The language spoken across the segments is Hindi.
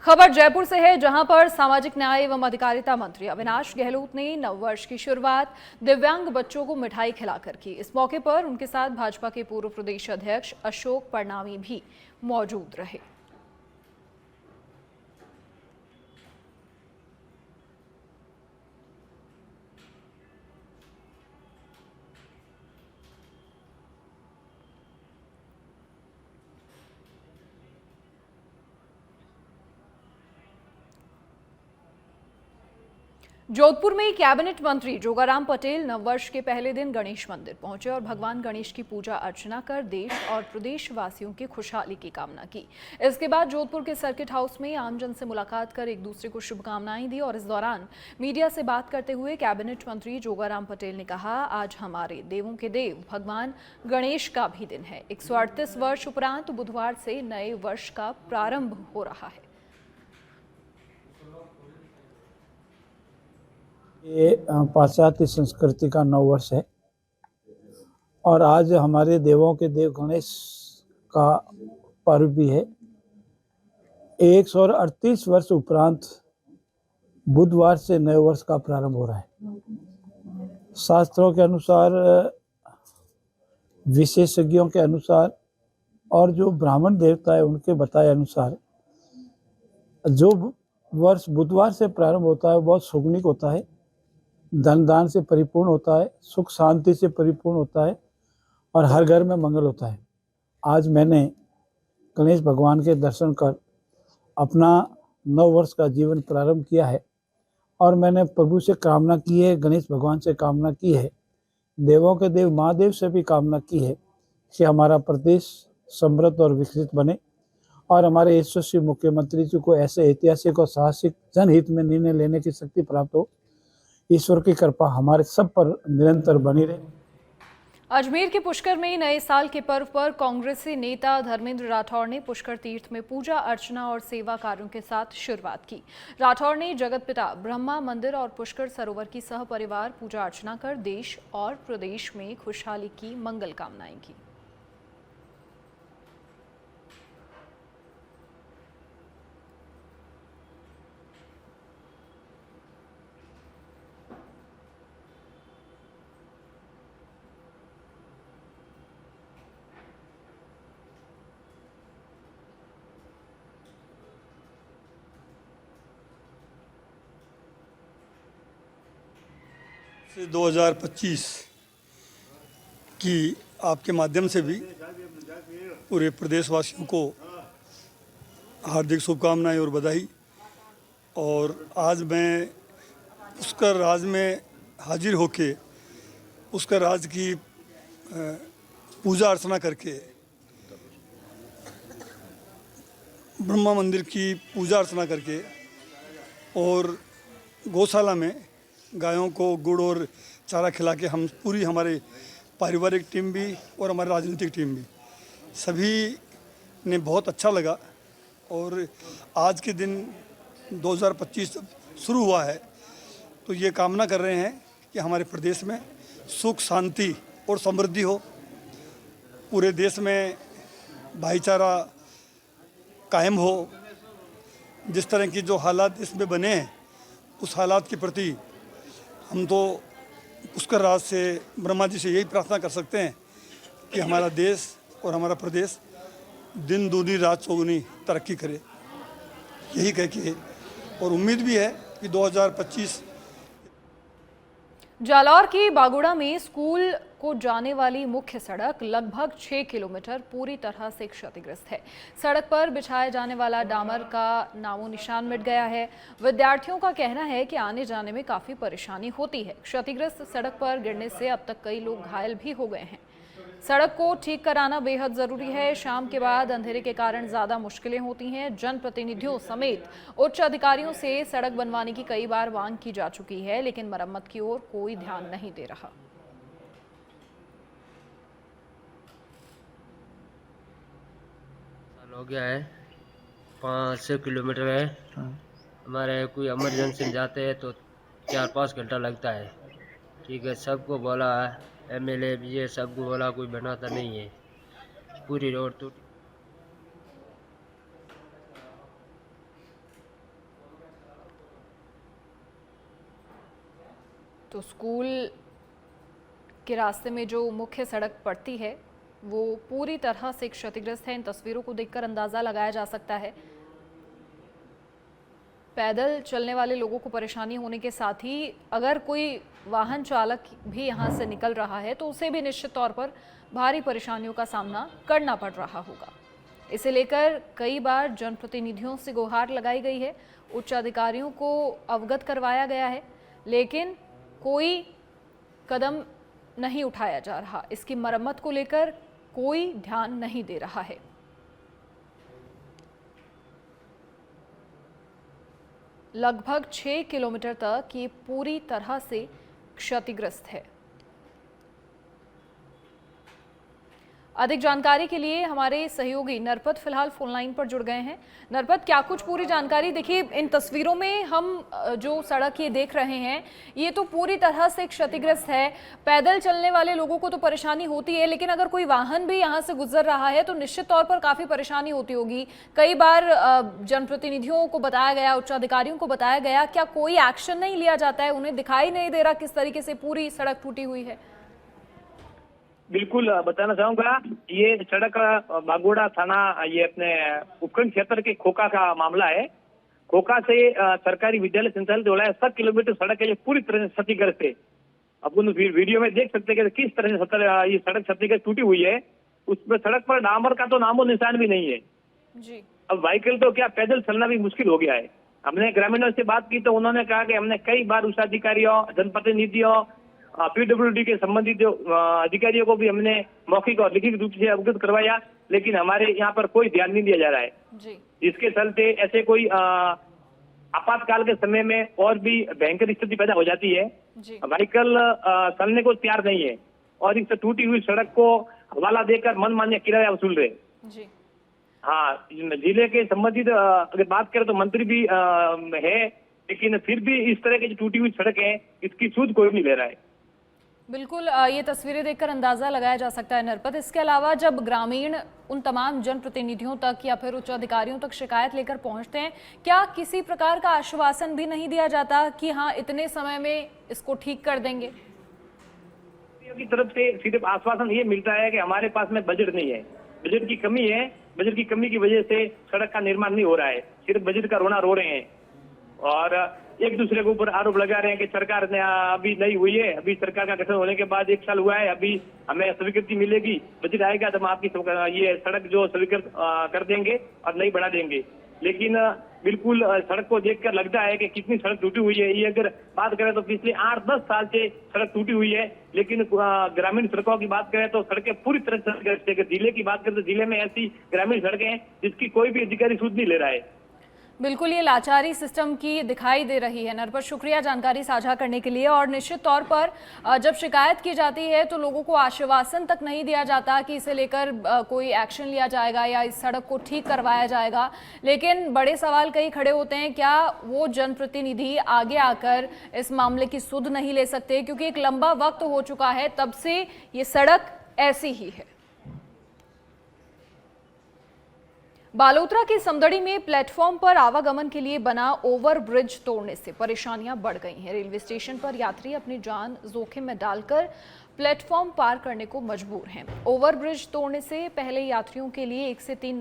खबर जयपुर से है, जहां पर सामाजिक न्याय एवं अधिकारिता मंत्री अविनाश गहलोत ने नववर्ष की शुरुआत दिव्यांग बच्चों को मिठाई खिलाकर की। इस मौके पर उनके साथ भाजपा के पूर्व प्रदेश अध्यक्ष अशोक परनामी भी मौजूद रहे। जोधपुर में कैबिनेट मंत्री जोगाराम पटेल नववर्ष के पहले दिन गणेश मंदिर पहुंचे और भगवान गणेश की पूजा अर्चना कर देश और प्रदेश वासियों की खुशहाली की कामना की। इसके बाद जोधपुर के सर्किट हाउस में आमजन से मुलाकात कर एक दूसरे को शुभकामनाएं दी और इस दौरान मीडिया से बात करते हुए कैबिनेट मंत्री जोगाराम पटेल ने कहा, आज हमारे देवों के देव भगवान गणेश का भी दिन है। 138 वर्ष उपरांत बुधवार से नए वर्ष का प्रारंभ हो रहा है। ये पाश्चात्य संस्कृति का नववर्ष है और आज हमारे देवों के देव गणेश का पर्व भी है। 138 वर्ष उपरांत बुधवार से नए वर्ष का प्रारंभ हो रहा है। शास्त्रों के अनुसार, विशेषज्ञों के अनुसार और जो ब्राह्मण देवता है उनके बताए अनुसार जो वर्ष बुधवार से प्रारंभ होता है बहुत सुगुणिक होता है, धन दान से परिपूर्ण होता है, सुख शांति से परिपूर्ण होता है और हर घर में मंगल होता है। आज मैंने गणेश भगवान के दर्शन कर अपना नव वर्ष का जीवन प्रारंभ किया है और मैंने प्रभु से कामना की है, गणेश भगवान से कामना की है, देवों के देव महादेव से भी कामना की है कि हमारा प्रदेश समृद्ध और विकसित बने और हमारे यशस्वी मुख्यमंत्री जी को ऐसे ऐतिहासिक और साहसिक जनहित में निर्णय लेने की शक्ति प्राप्त हो। ईश्वर की कृपा हमारे सब पर निरंतर बनी रहे। अजमेर के पुष्कर में नए साल के पर्व पर कांग्रेसी नेता धर्मेंद्र राठौर ने पुष्कर तीर्थ में पूजा अर्चना और सेवा कार्यों के साथ शुरुआत की। राठौर ने जगतपिता ब्रह्मा मंदिर और पुष्कर सरोवर की सह परिवार पूजा अर्चना कर देश और प्रदेश में खुशहाली की मंगल कामनाएं की। से 2025 की आपके माध्यम से भी पूरे प्रदेशवासियों को हार्दिक शुभकामनाएं और बधाई। और आज मैं पुष्कर राज में हाजिर होके पुष्कर राज की पूजा अर्चना करके ब्रह्मा मंदिर की पूजा अर्चना करके और गौशाला में गायों को गुड़ और चारा खिला के हम पूरी हमारे पारिवारिक टीम भी और हमारी राजनीतिक टीम भी सभी ने बहुत अच्छा लगा। और आज के दिन 2025 जब शुरू हुआ है तो ये कामना कर रहे हैं कि हमारे प्रदेश में सुख शांति और समृद्धि हो, पूरे देश में भाईचारा कायम हो। जिस तरह की जो हालात इसमें बने हैं उस हालात के प्रति हम तो पुष्कर राज से ब्रह्मा जी से यही प्रार्थना कर सकते हैं कि हमारा देश और हमारा प्रदेश दिन दूनी रात चौगुनी तरक्की करे, यही कह के और उम्मीद भी है कि 2025। जालौर की बागुड़ा में स्कूल को जाने वाली मुख्य सड़क लगभग 6 किलोमीटर पूरी तरह से क्षतिग्रस्त है। सड़क पर बिछाया जाने वाला डामर का नामो निशान मिट गया है। विद्यार्थियों का कहना है कि आने जाने में काफी परेशानी होती है। क्षतिग्रस्त सड़क पर गिरने से अब तक कई लोग घायल भी हो गए हैं। सड़क को ठीक कराना बेहद जरूरी है। शाम के बाद अंधेरे के कारण ज्यादा मुश्किलें होती हैं। जनप्रतिनिधियों समेत उच्च अधिकारियों से सड़क बनवाने की कई बार मांग की जा चुकी है, लेकिन मरम्मत की ओर कोई ध्यान नहीं दे रहा। हो गया है 5-6 किलोमीटर है। हमारे कोई इमरजेंसी में जाते हैं तो 4-5 घंटा लगता है। ठीक है, सबको बोला है, एमएलए भी ये सबको बोला, कोई बनाता नहीं है। पूरी रोड टूटी। तो स्कूल के रास्ते में जो मुख्य सड़क पड़ती है वो पूरी तरह से क्षतिग्रस्त है। इन तस्वीरों को देखकर अंदाज़ा लगाया जा सकता है। पैदल चलने वाले लोगों को परेशानी होने के साथ ही अगर कोई वाहन चालक भी यहाँ से निकल रहा है तो उसे भी निश्चित तौर पर भारी परेशानियों का सामना करना पड़ रहा होगा। इसे लेकर कई बार जनप्रतिनिधियों से गुहार लगाई गई है, उच्च अधिकारियों को अवगत करवाया गया है, लेकिन कोई कदम नहीं उठाया जा रहा। इसकी मरम्मत को लेकर कोई ध्यान नहीं दे रहा है। लगभग 6 किलोमीटर तक ये पूरी तरह से क्षतिग्रस्त है। अधिक जानकारी के लिए हमारे सहयोगी नरपत फिलहाल फोन लाइन पर जुड़ गए हैं। नरपत, क्या कुछ पूरी जानकारी? देखिए, इन तस्वीरों में हम जो सड़क ये देख रहे हैं ये तो पूरी तरह से क्षतिग्रस्त है। पैदल चलने वाले लोगों को तो परेशानी होती है, लेकिन अगर कोई वाहन भी यहाँ से गुजर रहा है तो निश्चित तौर पर काफ़ी परेशानी होती होगी। कई बार जनप्रतिनिधियों को बताया गया, उच्च अधिकारियों को बताया गया, क्या कोई एक्शन नहीं लिया जाता है? उन्हें दिखाई नहीं दे रहा किस तरीके से पूरी सड़क टूटी हुई है? बिल्कुल बताना चाहूंगा, ये सड़क बागोड़ा थाना, ये अपने उपखंड क्षेत्र के खोखा का मामला है। खोखा से सरकारी विद्यालय संचालित हो रहा है 7 किलोमीटर सड़क है, ये पूरी तरह से क्षतिग्रस्त है। अपन वीडियो में देख सकते हैं कि किस तरह से ये सड़क क्षतिग्रस्त टूटी हुई है। उसमें सड़क पर डामर का तो नामो निशान भी नहीं है जी। अब व्हीकल तो क्या, पैदल चलना भी मुश्किल हो गया है। हमने ग्रामीणों से बात की तो उन्होंने कहा कि हमने कई बार उच्च अधिकारियों, जनप्रतिनिधियों, पीडब्ल्यूडी के संबंधित जो अधिकारियों को भी हमने मौखिक और लिखित रूप से अवगत करवाया, लेकिन हमारे यहाँ पर कोई ध्यान नहीं दिया जा रहा है जी। जिसके चलते ऐसे कोई आपातकाल के समय में और भी भयंकर स्थिति पैदा हो जाती है। जी। व्हीकल चलने को तैयार नहीं है और इस टूटी हुई सड़क को हवाला देकर मनमान्य किराया वसूल रहे। जी। हाँ, जिले के संबंधित अगर बात करें तो मंत्री भी है, लेकिन फिर भी इस तरह की जो टूटी हुई सड़क है इसकी सूझ कोई नहीं ले रहा है। बिल्कुल, ये तस्वीरें देखकर अंदाज़ा लगाया जा सकता है नरपत। इसके अलावा जब ग्रामीण उन तमाम जनप्रतिनिधियों तक या फिर उच्च अधिकारियों तक शिकायत लेकर पहुंचते हैं, क्या किसी प्रकार का आश्वासन भी नहीं दिया जाता कि हाँ इतने समय में इसको ठीक कर देंगे? की तरफ से सिर्फ आश्वासन ये मिलता है कि हमारे पास में बजट नहीं है, बजट की कमी है, बजट की कमी की वजह से सड़क का निर्माण नहीं हो रहा है। सिर्फ बजट का रोना रो रहे हैं और एक दूसरे के ऊपर आरोप लगा रहे हैं कि सरकार ने अभी नहीं हुई है, अभी सरकार का गठन होने के बाद 1 साल हुआ है, अभी हमें स्वीकृति मिलेगी, बजट आएगा तो हम आपकी ये सड़क जो स्वीकृत कर देंगे और नहीं बढ़ा देंगे। लेकिन बिल्कुल सड़क को देखकर लगता है कि कितनी सड़क टूटी हुई है। ये अगर बात करें तो पिछले 8-10 साल से सड़क टूटी हुई है, लेकिन ग्रामीण सड़कों की बात करें तो सड़कें पूरी तरह से, जिले की बात करें तो जिले में ऐसी ग्रामीण सड़कें हैं जिसकी कोई भी अधिकारी सूझ नहीं ले रहा है। बिल्कुल, ये लाचारी सिस्टम की दिखाई दे रही है। नरपत, शुक्रिया जानकारी साझा करने के लिए। और निश्चित तौर पर जब शिकायत की जाती है तो लोगों को आश्वासन तक नहीं दिया जाता कि इसे लेकर कोई एक्शन लिया जाएगा या इस सड़क को ठीक करवाया जाएगा, लेकिन बड़े सवाल कई खड़े होते हैं, क्या वो जनप्रतिनिधि आगे आकर इस मामले की सुध नहीं ले सकते? क्योंकि एक लंबा वक्त हो चुका है, तब से ये सड़क ऐसी ही है। बालोतरा की समदड़ी में प्लेटफॉर्म पर आवागमन के लिए बना ओवरब्रिज तोड़ने से परेशानियां बढ़ गई हैं। रेलवे स्टेशन पर यात्री अपनी जान जोखिम में डालकर प्लेटफॉर्म पार करने को मजबूर हैं। ओवरब्रिज तोड़ने से पहले यात्रियों के लिए 1 से 3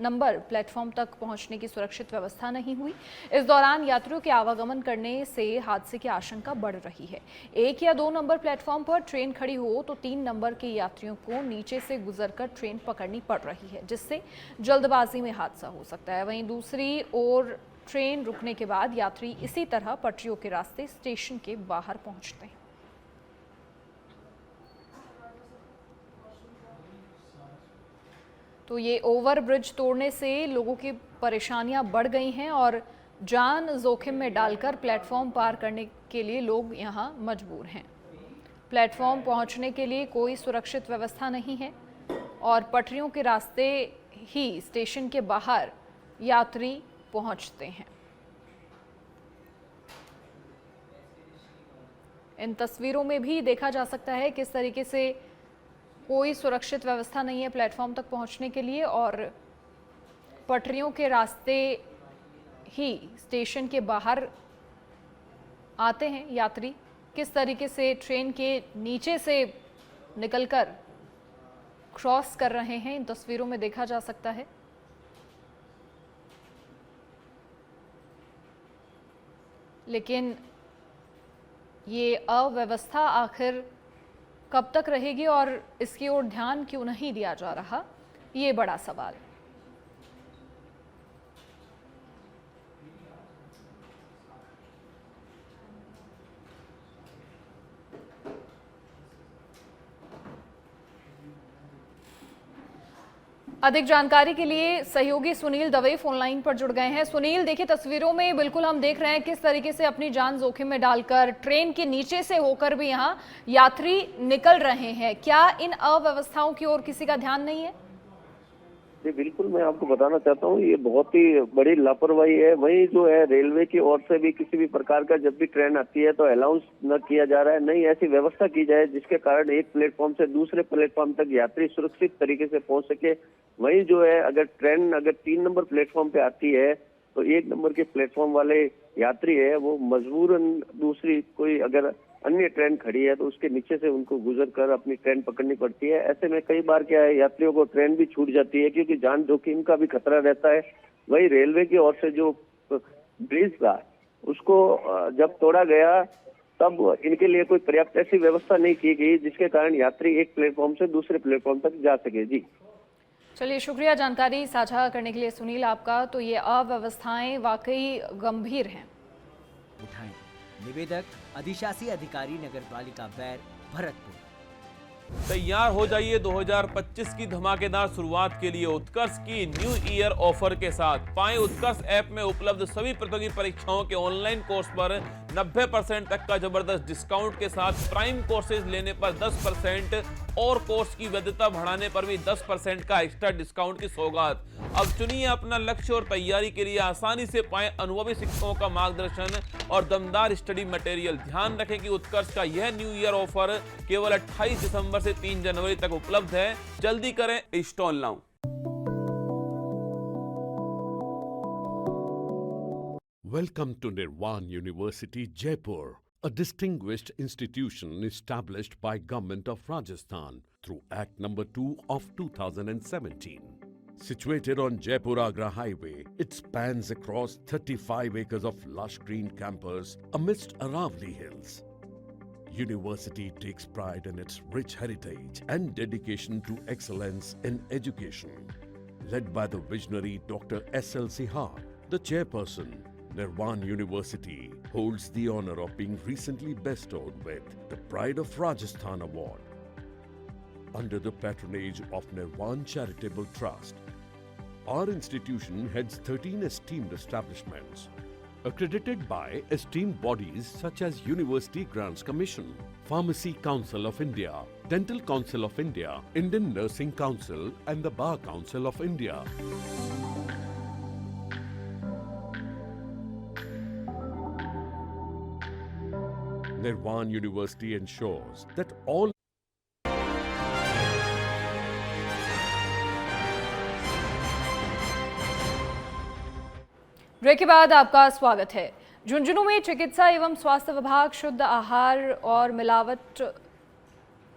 नंबर प्लेटफॉर्म तक पहुंचने की सुरक्षित व्यवस्था नहीं हुई। इस दौरान यात्रियों के आवागमन करने से हादसे की आशंका बढ़ रही है। 1 या 2 नंबर प्लेटफॉर्म पर ट्रेन खड़ी हो तो 3 नंबर के यात्रियों को नीचे से गुजरकर ट्रेन पकड़नी पड़ रही है, जिससे जल्दबाजी में हादसा हो सकता है। वहीं दूसरी ओर ट्रेन रुकने के बाद यात्री इसी तरह पटरियों के रास्ते स्टेशन के बाहर पहुंचते हैं। तो ये ओवरब्रिज तोड़ने से लोगों की परेशानियां बढ़ गई हैं और जान जोखिम में डालकर प्लेटफॉर्म पार करने के लिए लोग यहां मजबूर हैं। प्लेटफॉर्म पहुंचने के लिए कोई सुरक्षित व्यवस्था नहीं है और पटरियों के रास्ते ही स्टेशन के बाहर यात्री पहुंचते हैं। इन तस्वीरों में भी देखा जा सकता है किस तरीके से कोई सुरक्षित व्यवस्था नहीं है प्लेटफॉर्म तक पहुंचने के लिए और पटरियों के रास्ते ही स्टेशन के बाहर आते हैं यात्री। किस तरीके से ट्रेन के नीचे से निकलकर क्रॉस कर रहे हैं, इन तस्वीरों में देखा जा सकता है। लेकिन ये अव्यवस्था आखिर कब तक रहेगी और इसकी ओर ध्यान क्यों नहीं दिया जा रहा, ये बड़ा सवाल। अधिक जानकारी के लिए सहयोगी सुनील दवे फोन लाइन पर जुड़ गए हैं। सुनील, देखिए तस्वीरों में बिल्कुल हम देख रहे हैं किस तरीके से अपनी जान जोखिम में डालकर ट्रेन के नीचे से होकर भी यहां यात्री निकल रहे हैं। क्या इन अव्यवस्थाओं की ओर किसी का ध्यान नहीं है? जी बिल्कुल, मैं आपको बताना चाहता हूँ ये बहुत ही बड़ी लापरवाही है। वही जो है रेलवे की ओर से भी किसी भी प्रकार का जब भी ट्रेन आती है तो अलाउंस न किया जा रहा है, नहीं ऐसी व्यवस्था की जाए जिसके कारण एक प्लेटफॉर्म से दूसरे प्लेटफॉर्म तक यात्री सुरक्षित तरीके से पहुंच सके। वही जो है अगर ट्रेन 3 नंबर प्लेटफॉर्म पे आती है तो 1 नंबर के प्लेटफॉर्म वाले यात्री है वो मजबूरन दूसरी कोई अगर अन्य ट्रेन खड़ी है तो उसके नीचे से उनको गुजर कर अपनी ट्रेन पकड़नी पड़ती है। ऐसे में कई बार क्या है यात्रियों को ट्रेन भी छूट जाती है क्योंकि जान जोखिम का भी खतरा रहता है। वही रेलवे की ओर से जो ब्रिज था उसको जब तोड़ा गया तब इनके लिए कोई पर्याप्त ऐसी व्यवस्था नहीं की गई जिसके कारण यात्री एक प्लेटफॉर्म से दूसरे प्लेटफॉर्म तक जा सके। जी चलिए, शुक्रिया जानकारी साझा करने के लिए सुनील आपका। तो ये अव्यवस्थाएं वाकई गंभीर हैं। उठाएं। निवेदक अधिशासी अधिकारी नगर पालिका बैर भरतपुर। तैयार हो जाइए 2025 की धमाकेदार शुरुआत के लिए उत्कर्ष की न्यू ईयर ऑफर के साथ। पाएं उत्कर्ष ऐप में उपलब्ध सभी प्रतियोगी परीक्षाओं के ऑनलाइन कोर्स पर 90% तक का जबरदस्त डिस्काउंट के साथ प्राइम कोर्सेज लेने पर 10% और कोर्स की वैधता बढ़ाने पर भी 10% का एक्स्ट्रा डिस्काउंट की सौगात। अब चुनिए अपना लक्ष्य और तैयारी के लिए आसानी से पाएं अनुभवी शिक्षकों का मार्गदर्शन और दमदार स्टडी मटेरियल। ध्यान रखें कि उत्कर्ष का यह न्यू ईयर ऑफर केवल 28 दिसंबर से 3 जनवरी तक उपलब्ध है। जल्दी करें, install now. Welcome to Nirvan University, Jaipur, a distinguished institution established by Government of Rajasthan through Act No. 2 of 2017. Situated on Jaipur-Agra Highway, it spans across 35 acres of lush green campus amidst Aravali Hills. University takes pride in its rich heritage and dedication to excellence in education. Led by the visionary Dr. S.L. Sihar, the chairperson, Nirvan University holds the honor of being recently bestowed with the Pride of Rajasthan Award. Under the patronage of Nirvan Charitable Trust, our institution heads 13 esteemed establishments, accredited by esteemed bodies such as University Grants Commission, Pharmacy Council of India, Dental Council of India, Indian Nursing Council and the Bar Council of India. Nirvan University ensures that all break के बाद आपका स्वागत है। झुंझुनू में चिकित्सा एवं स्वास्थ्य विभाग शुद्ध आहार और मिलावट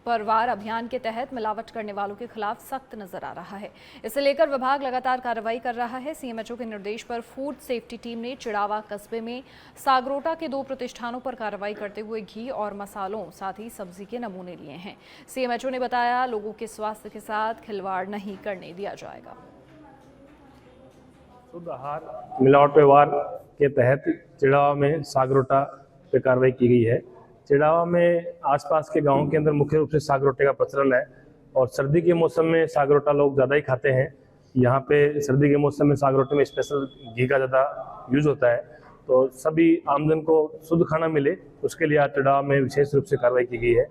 पर वार अभियान के तहत मिलावट करने वालों के खिलाफ सख्त नजर आ रहा है। इसे लेकर विभाग लगातार कार्रवाई कर रहा है। सीएमएचओ के निर्देश पर फूड सेफ्टी टीम ने चिड़ावा कस्बे में सागरोटा के 2 प्रतिष्ठानों पर कार्रवाई करते हुए घी और मसालों साथ ही सब्जी के नमूने लिए हैं। सीएमएचओ ने बताया, लोगों के स्वास्थ्य के साथ खिलवाड़ नहीं करने दिया जाएगा। शुद्ध आहार मिलावट व्यवहार के तहत चिड़ावा में सागरोटा पे कार्रवाई की गई है। चिड़ावा में आसपास के गांवों के अंदर मुख्य रूप से सागरोटे का प्रचलन है और सर्दी के मौसम में सागरोटा लोग ज़्यादा ही खाते हैं। यहाँ पे सर्दी के मौसम में सागरोटे में स्पेशल घी का ज़्यादा यूज होता है, तो सभी आमजन को शुद्ध खाना मिले उसके लिए आज चिड़ावा में विशेष रूप से कार्रवाई की गई है।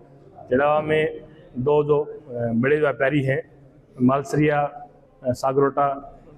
चिड़ावा में 2 जो बड़े व्यापारी हैं, मालसरिया सागरोटा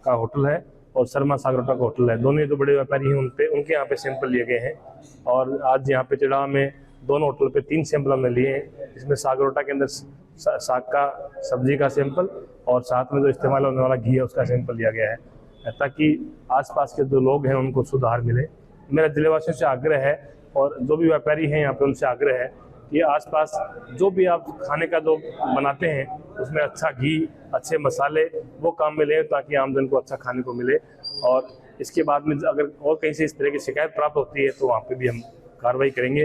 का होटल है और शर्मा सागरोटा का होटल है, दोनों जो बड़े व्यापारी हैं उनके यहाँ पे सैंपल लिए गए हैं और आज यहाँ पे चिड़ावा में दोनों होटल पे 3 सैंपल हमने लिए हैं। इसमें सागरोटा के अंदर साग का सब्जी का सैंपल और साथ में जो इस्तेमाल होने वाला घी है उसका सैंपल लिया गया है ताकि आसपास के जो लोग हैं उनको शुद्ध आहार मिले। मेरा जिलेवासियों से आग्रह है और जो भी व्यापारी हैं यहाँ पे उनसे आग्रह है कि आसपास जो भी आप खाने का जो बनाते हैं उसमें अच्छा घी, अच्छे मसाले वो काम में लें ताकि आमजन को अच्छा खाने को मिले। और इसके बाद में अगर और कहीं से इस तरह की शिकायत प्राप्त होती है तो वहाँ पे भी हम कार्रवाई करेंगे।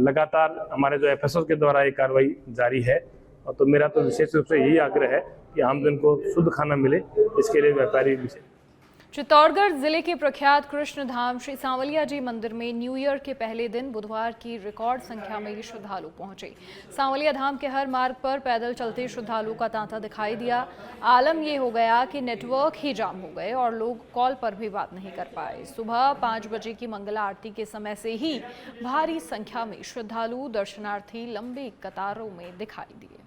लगातार हमारे जो FSO के द्वारा ये कार्रवाई जारी है। और तो मेरा तो विशेष रूप से यही आग्रह है कि आमजन को शुद्ध खाना मिले, इसके लिए व्यापारी चित्तौड़गढ़ जिले के प्रख्यात कृष्ण धाम श्री सांवलिया जी मंदिर में न्यू ईयर के पहले दिन बुधवार की रिकॉर्ड संख्या में ही श्रद्धालु पहुंचे। सांवलिया धाम के हर मार्ग पर पैदल चलते श्रद्धालुओं का तांता दिखाई दिया। आलम ये हो गया कि नेटवर्क ही जाम हो गए और लोग कॉल पर भी बात नहीं कर पाए। सुबह 5 बजे की मंगला आरती के समय से ही भारी संख्या में श्रद्धालु दर्शनार्थी लंबी कतारों में दिखाई दिए।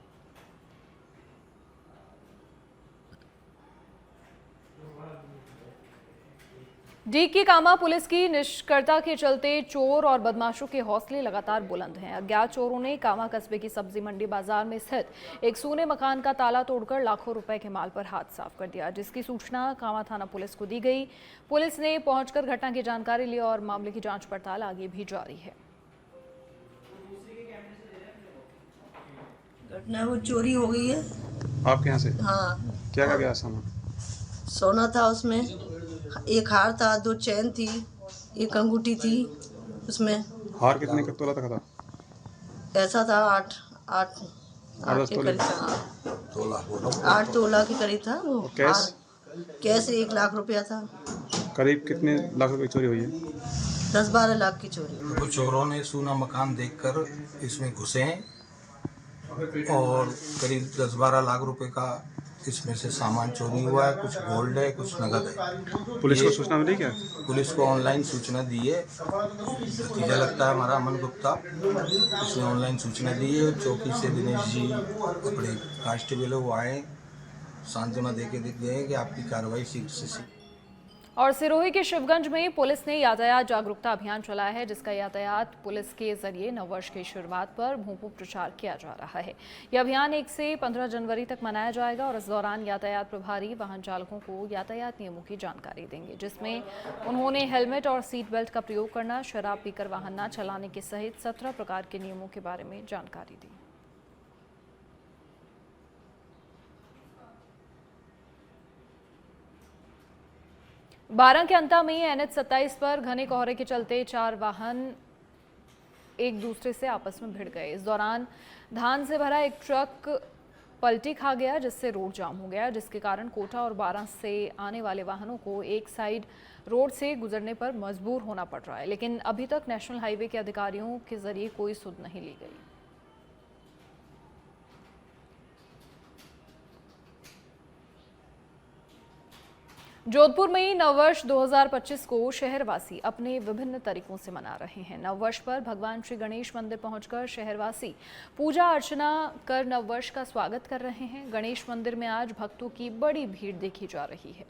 डीकी कामा पुलिस की निष्क्रियता के चलते चोर और बदमाशों के हौसले लगातार बुलंद हैं। अज्ञात चोरों ने कामा कस्बे की सब्जी मंडी बाजार में स्थित एक सूने मकान का ताला तोड़कर लाखों रुपए के माल पर हाथ साफ कर दिया, जिसकी सूचना कामा थाना पुलिस को दी गई। पुलिस ने पहुंचकर घटना की जानकारी ली और मामले की जांच पड़ताल आगे भी जारी है। घटना वो चोरी हो गई है आपके यहाँ से? हाँ। क्या गया सामान? सोना था उसमें, एक हार था, 2 चैन थी, एक अंगूठी थी उसमें। हार कितने का तोला तक था? ऐसा था 8 के करीब था। 8 तोला के करीब था वो। कैश 1 लाख रुपया था। करीब कितने लाख रुपए चोरी हुई है? 10-12 लाख की चोरी। कुछ चोरों ने सूना मकान देखकर इसमें घुसे हैं और करीब 10-12 लाख रुपए का इसमें से सामान चोरी हुआ है। कुछ गोल्ड है, कुछ नगद है। पुलिस को सूचना मिली क्या? पुलिस को ऑनलाइन सूचना दी है। भतीजा लगता है हमारा अमन गुप्ता, उसने ऑनलाइन सूचना दी है। चौकी से दिनेश जी अपने कांस्टेबल वो आए, सांत्वना दे के गए कि आपकी कार्रवाई शीघ्र से। और सिरोही के शिवगंज में पुलिस ने यातायात जागरूकता अभियान चलाया है, जिसका यातायात पुलिस के जरिए नववर्ष की शुरुआत पर भूमि प्रचार किया जा रहा है। यह अभियान 1 से 15 जनवरी तक मनाया जाएगा और इस दौरान यातायात प्रभारी वाहन चालकों को यातायात नियमों की जानकारी देंगे, जिसमें उन्होंने हेलमेट और सीट बेल्ट का प्रयोग करना, शराब पीकर वाहन न चलाने के सहित 17 प्रकार के नियमों के बारे में जानकारी दी। बारां के अंता में NH 27 पर घने कोहरे के चलते 4 वाहन एक दूसरे से आपस में भिड़ गए। इस दौरान धान से भरा एक ट्रक पलटी खा गया, जिससे रोड जाम हो गया, जिसके कारण कोटा और बारां से आने वाले वाहनों को एक साइड रोड से गुजरने पर मजबूर होना पड़ रहा है। लेकिन अभी तक नेशनल हाईवे के अधिकारियों के जरिए कोई सुध नहीं ली गई। जोधपुर में नववर्ष 2025 को शहरवासी अपने विभिन्न तरीकों से मना रहे हैं। नववर्ष पर भगवान श्री गणेश मंदिर पहुंचकर शहरवासी पूजा अर्चना कर नववर्ष का स्वागत कर रहे हैं। गणेश मंदिर में आज भक्तों की बड़ी भीड़ देखी जा रही है।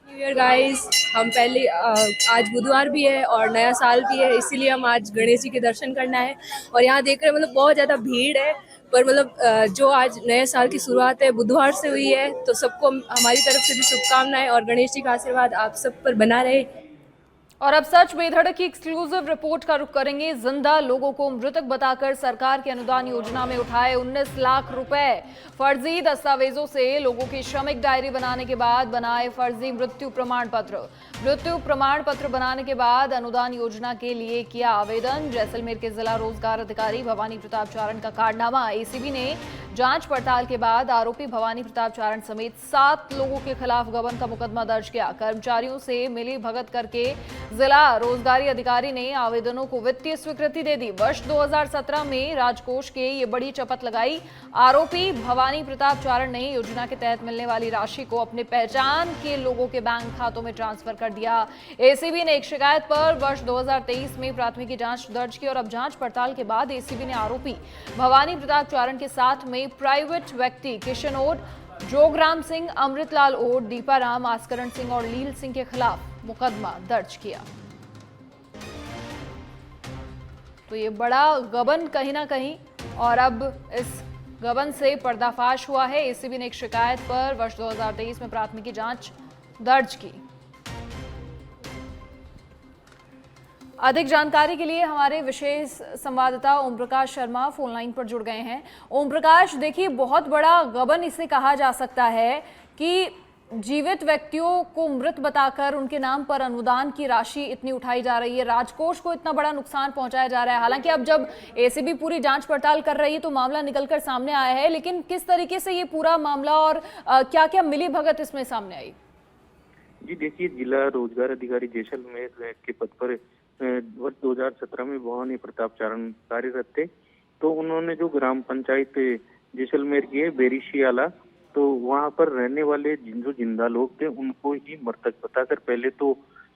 न्यू ईयर गाइस, हम पहले आज बुधवार भी है और नया साल भी है, इसीलिए हम आज गणेश जी के दर्शन करना है। और यहाँ देख रहे हैं मतलब बहुत ज़्यादा भीड़ है, पर मतलब जो आज नए साल की शुरुआत है बुधवार से हुई है, तो सबको हमारी तरफ से भी शुभकामनाएं और गणेश जी का आशीर्वाद आप सब पर बना रहे। और अब सच बेधड़क की एक्सक्लूसिव रिपोर्ट का रुख करेंगे। जिंदा लोगों को मृतक बताकर सरकार की अनुदान योजना में उठाए 19 लाख रुपए। फर्जी दस्तावेजों से लोगों की श्रमिक डायरी बनाने के बाद बनाए फर्जी मृत्यु प्रमाण पत्र। मृत्यु प्रमाण पत्र बनाने के बाद अनुदान योजना के लिए किया आवेदन। जैसलमेर के जिला रोजगार अधिकारी भवानी प्रताप चारण का कारनामा। एसीबी ने जांच पड़ताल के बाद आरोपी भवानी प्रताप चारण समेत 7 लोगों के खिलाफ गबन का मुकदमा दर्ज किया। कर्मचारियों से मिली भगत करके जिला रोजगारी अधिकारी ने आवेदनों को वित्तीय स्वीकृति दे दी। वर्ष 2017 में राजकोष के ये बड़ी चपत लगाई। आरोपी भवानी प्रताप चारण ने योजना के तहत मिलने वाली राशि को अपने पहचान के लोगों के बैंक खातों में ट्रांसफर कर दिया। एसीबी ने एक शिकायत पर वर्ष 2023 में प्राथमिकी जांच दर्ज की और अब जांच पड़ताल के बाद एसीबी ने आरोपी भवानी प्रताप चारण के साथ में प्राइवेट व्यक्ति किशन ओड, जोगराम सिंह, अमृतलाल ओड, दीपाराम, आस्करण सिंह और लील सिंह के खिलाफ मुकदमा दर्ज किया। तो ये बड़ा गबन कहीं ना कहीं, और अब इस गबन से पर्दाफाश हुआ है। एसीबी ने एक शिकायत पर वर्ष 2023 में प्राथमिकी जांच दर्ज की। अधिक जानकारी के लिए हमारे विशेष संवाददाता ओम प्रकाश शर्मा फोन लाइन पर जुड़ गए हैं। ओम प्रकाश, देखिए बहुत बड़ा गबन इसे कहा जा सकता है कि जीवित व्यक्तियों को मृत बताकर उनके नाम पर अनुदान की राशि इतनी उठाई जा रही है, राजकोष को इतना बड़ा नुकसान पहुंचाया जा रहा है। हालांकि अब जब एसीबी पूरी जांच पड़ताल कर रही है तो मामला निकलकर सामने आया है, लेकिन किस तरीके से ये पूरा मामला और क्या क्या मिलीभगत इसमें सामने आई? जी देखिए, जिला रोजगार अधिकारी जैसलमेर के पद पर वर्ष 2017 में भवानी प्रताप चारण कार्यरत थे। तो उन्होंने जो ग्राम पंचायत जैसलमेर की है बेरिशियाला, तो वहां पर रहने वाले जो जिंदा लोग थे उनको ही मृतक बताकर पहले तो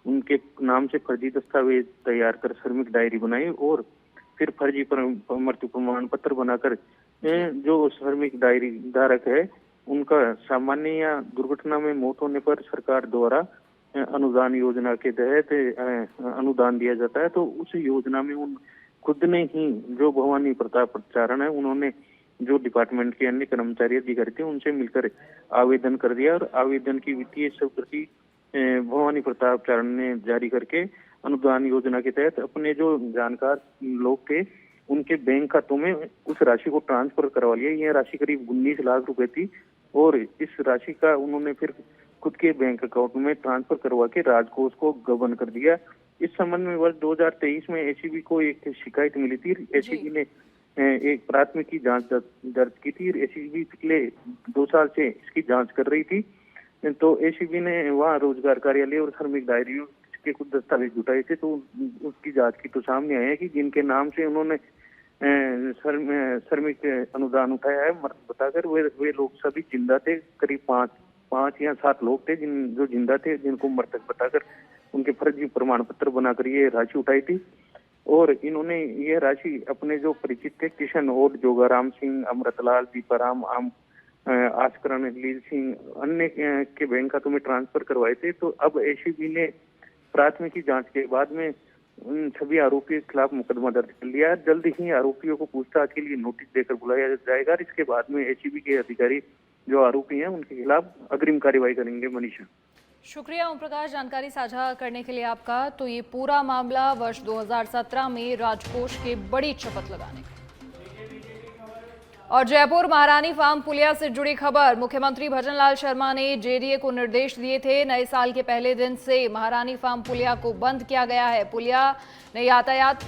उनके नाम से फर्जी दस्तावेज तैयार कर श्रमिक डायरी बनाई और फिर फर्जी मृत्यु प्रमाण पत्र बनाकर जो श्रमिक डायरी धारक है उनका सामान्य या दुर्घटना में मौत होने पर सरकार द्वारा अनुदान योजना के तहत अनुदान दिया जाता है। तो उस योजना में उन खुद ने ही जो भवानी प्रताप चारण है उन्होंने जो डिपार्टमेंट के अन्य कर्मचारी अधिकारी थे उनसे मिलकर आवेदन कर दिया और आवेदन की वित्तीय स्वीकृति भवानी प्रताप चारण ने जारी करके अनुदान योजना के तहत अपने जो जानकार लोग थे उनके बैंक खातों में उस राशि को ट्रांसफर करवा लिया। यह राशि करीब 19 लाख रुपए थी और इस राशि का उन्होंने फिर खुद के बैंक अकाउंट में ट्रांसफर करवा के राजकोष को गबन कर दिया। इस संबंध में वर्ष 2023 में एसीबी को एक शिकायत मिली थी। एसीबी ने एक प्राथमिकी जांच दर्ज की थी। एसीबी पिछले 2 साल से इसकी जांच कर रही थी। तो एसीबी ने वहाँ रोजगार कार्यालय और श्रमिक डायरियों के कुछ दस्तावेज जुटाए थे, तो उसकी जांच की तो सामने आया है कि जिनके नाम से उन्होंने श्रमिक अनुदान उठाया है मृत बताकर वे लोग सभी जिंदा थे। करीब 5 या 7 लोग थे जो जिंदा थे, जिनको मृतक बताकर उनके फर्जी प्रमाण पत्र बनाकर ये राशि उठाई थी। और इन्होंने ये राशि अपने जो परिचित थे किशन और जोगाराम सिंह, अमृतलाल, दीपाराम, आस्करण, लील सिंह अन्य के बैंक खातों में ट्रांसफर करवाए थे। तो अब एसीबी ने प्राथमिकी जांच के बाद में उन सभी आरोपियों के खिलाफ मुकदमा दर्ज कर लिया है। जल्द ही आरोपियों को पूछताछ के लिए नोटिस देकर बुलाया जाएगा और इसके बाद में एसीबी के अधिकारी जो आरोपी हैं उनके खिलाफ अग्रिम कार्रवाई करेंगे। मनीषा, शुक्रिया ओम प्रकाश जानकारी साझा करने के लिए आपका। तो ये पूरा मामला वर्ष 2017 में राजकोष के बड़ी चपत लगाने का। और जयपुर महारानी फार्म पुलिया से जुड़ी खबर, मुख्यमंत्री भजनलाल शर्मा ने जेडीए को निर्देश दिए थे। नए साल के पहले दिन से महारानी फार्म पुलिया को बंद किया गया है। पुलिया ने यातायात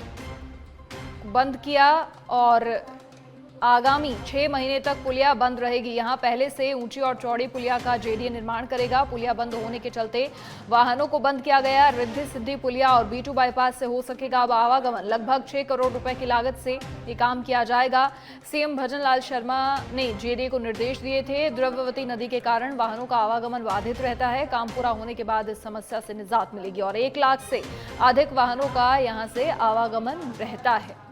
बंद किया और आगामी 6 महीने तक पुलिया बंद रहेगी। यहां पहले से ऊंची और चौड़ी पुलिया का जेडीए निर्माण करेगा। पुलिया बंद होने के चलते वाहनों को बंद किया गया। रिद्धि सिद्धि पुलिया और B2 बाईपास से हो सकेगा अब आवागमन। लगभग 6 करोड़ रुपए की लागत से ये काम किया जाएगा। सीएम भजनलाल शर्मा ने जेडीए को निर्देश दिए थे। द्रव्यवती नदी के कारण वाहनों का आवागमन बाधित रहता है। काम पूरा होने के बाद इस समस्या से निजात मिलेगी और 1 लाख से अधिक वाहनों का यहां से आवागमन रहता है।